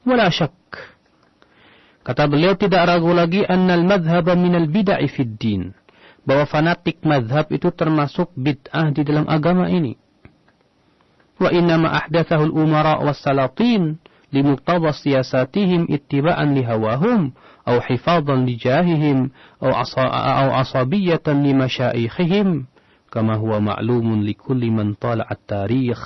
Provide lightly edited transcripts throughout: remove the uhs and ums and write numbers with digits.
wala syak. Kata beliau, tidak ragu lagi annal madhhaba minal bid'ah fid din, bahwa fanatik madhab itu termasuk bid'ah di dalam agama ini. Wa innama ahdathahu al-umara was-salatin limuqtada siyasatihim ittiba'an lihawahum aw hifadhan lijahihim aw asabiyatan limasyayikhihim kama huwa ma'lumun likulli man tala'at tarikh.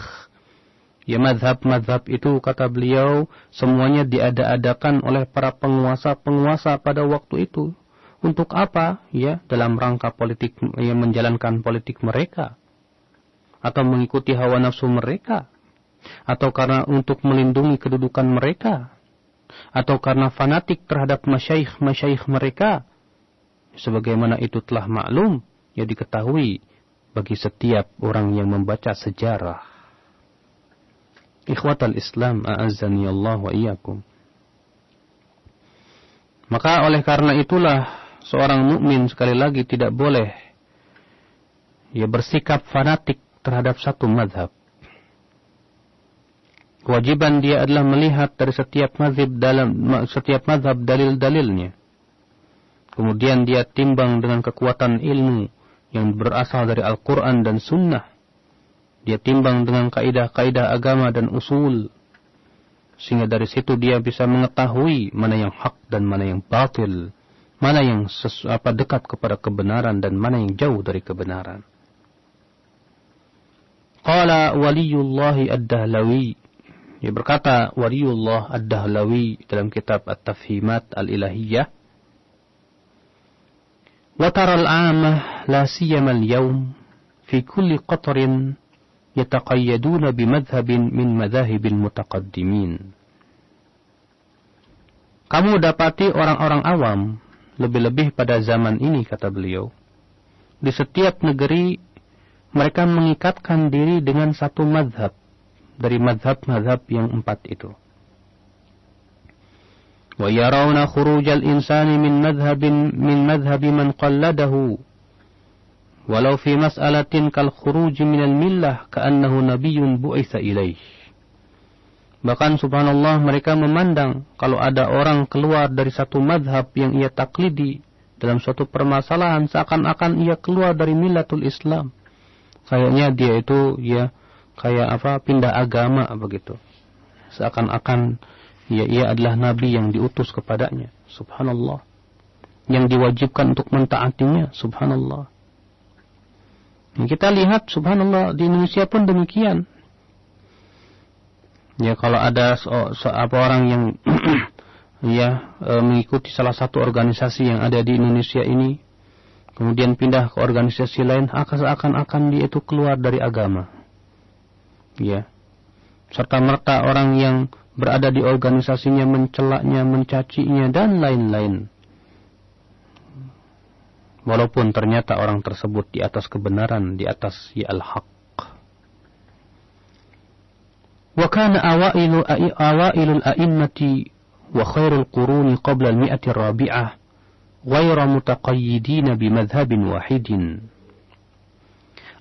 Ya, madhab-madhab itu, kata beliau, semuanya diada-adakan oleh para penguasa-penguasa pada waktu itu. Untuk apa? Ya, dalam rangka politik, ya, menjalankan politik mereka, atau mengikuti hawa nafsu mereka, atau karena untuk melindungi kedudukan mereka, atau karena fanatik terhadap masyaikh mereka. Sebagaimana itu telah maklum, ya, diketahui bagi setiap orang yang membaca sejarah. Ikhwatal Islam, a'azzani Allah wa iyyakum. Maka oleh karena itulah seorang mukmin sekali lagi tidak boleh, ya, bersikap fanatik terhadap satu madhab. Kewajiban dia adalah melihat dari setiap madhab dalil-dalilnya. Kemudian dia timbang dengan kekuatan ilmu yang berasal dari Al-Quran dan Sunnah. Dia timbang dengan kaidah-kaidah agama dan usul, sehingga dari situ dia bisa mengetahui mana yang hak dan mana yang batil, mana yang dekat kepada kebenaran dan mana yang jauh dari kebenaran. Qala waliyullahi ad-Dahlawi, dia berkata Waliyullah ad-Dahlawi dalam kitab At-Tafhimat al-Ilahiyah, wa tara al-'amah la siyama al-yawm fi kulli qatrin yataqayyaduna bimadhhabin min madhahibil mutaqaddimin. Kamu dapati orang-orang awam, lebih-lebih pada zaman ini, kata beliau, di setiap negeri mereka mengikatkan diri dengan satu madhab dari madhab-madhab yang 4 itu. Wa yarawna khurujal insani min madhhabi man qalladahu walau fi mas'alatin kal khuruj minal millah ka'annahu nabiyyun bu'itsa ilaih. Bahkan subhanallah, mereka memandang kalau ada orang keluar dari satu madhab yang ia taklidi dalam suatu permasalahan, seakan-akan ia keluar dari millatul Islam. Kayaknya dia itu, ya, kayak pindah agama begitu. Seakan-akan, ya, ia adalah nabi yang diutus kepadanya. Subhanallah. Yang diwajibkan untuk mentaatinya. Subhanallah. Kita lihat, subhanallah, di Indonesia pun demikian. Ya, kalau ada orang yang ya, mengikuti salah satu organisasi yang ada di Indonesia ini, kemudian pindah ke organisasi lain, seakan-akan dia itu keluar dari agama. Ya. Serta merta orang yang berada di organisasinya mencelaknya, mencacinya, dan lain-lain. Walaupun ternyata orang tersebut di atas kebenaran, di atas al-haq. Wa kana awailul a'immati wa khairul quruni qabla al-mi'ati ar-rabi'ah ghayra mutaqayyidin bimadhhabin wahidin.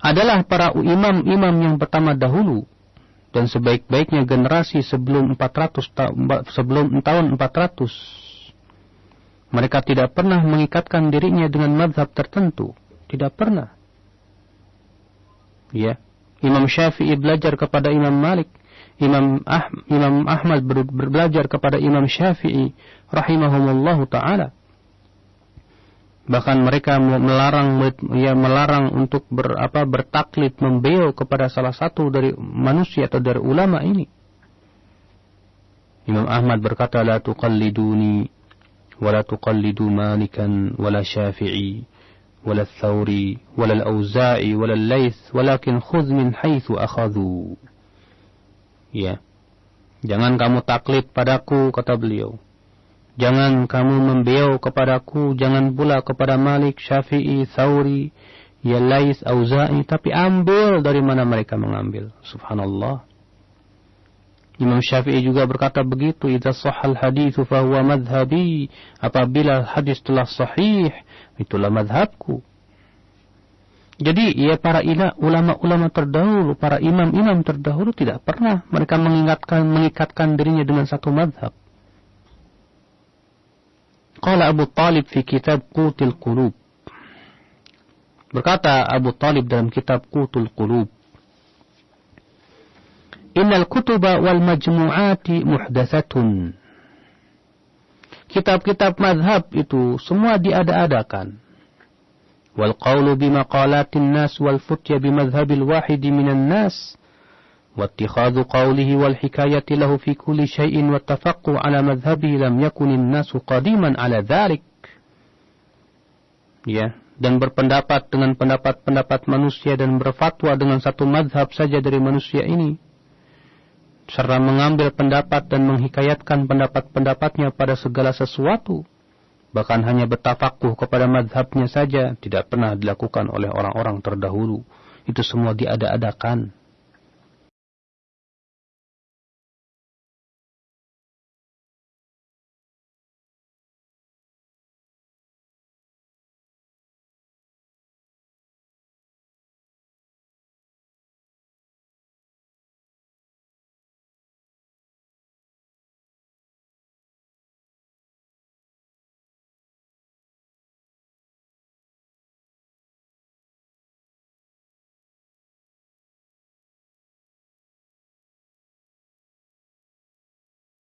Adalah para imam-imam yang pertama dahulu dan sebaik-baiknya generasi sebelum tahun 400. Mereka tidak pernah mengikatkan dirinya dengan madhab tertentu. Tidak pernah. Ya. Imam Syafi'i belajar kepada Imam Malik. Imam Ahmad belajar kepada Imam Syafi'i rahimahumullahu ta'ala. Bahkan mereka melarang untuk bertaklid, membeo kepada salah satu dari manusia atau dari ulama ini. Imam Ahmad berkata, la tuqalliduni ولا تقلدوا مالكا ولا شافعي ولا الثوري ولا الأوزاعي ولا الليث ولكن خذ من حيث أخذوا. Ya, jangan kamu taklid padaku, kata beliau. Jangan kamu membeo kepadaku, jangan pula kepada Malik, Syafi'i, Thauri, ya Laits, Auza'i, tapi ambil dari mana mereka mengambil. Subhanallah. Imam Syafi'i juga berkata begitu, idza shahhal haditsu fa huwa madhhabi, apabila hadis telah sahih, itulah madhabku. Jadi ya, para ulama-ulama terdahulu, para imam-imam terdahulu tidak pernah mereka mengikatkan dirinya dengan satu madhab. Qala Abu Talib fi kitab Qutul Qulub. Berkata Abu Talib dalam kitab Qutul Qulub, Innal kutuba wal majmu'ati muhdatsatun. Kitab-kitab mazhab itu semua diada-adakan. Wal qawlu bimaqalatin nas wal futya bimadhhabil wahidi minan nas. واتخاذ قوله والحكاية له في كل شيء والتفقه على مذهبه لم يكن الناس قديما على ذلك. Ya, dan berpendapat dengan pendapat-pendapat manusia dan berfatwa dengan satu mazhab saja dari manusia ini, serta mengambil pendapat dan menghikayatkan pendapat-pendapatnya pada segala sesuatu, bahkan hanya bertafakuh kepada mazhabnya saja, tidak pernah dilakukan oleh orang-orang terdahulu. Itu semua diada-adakan.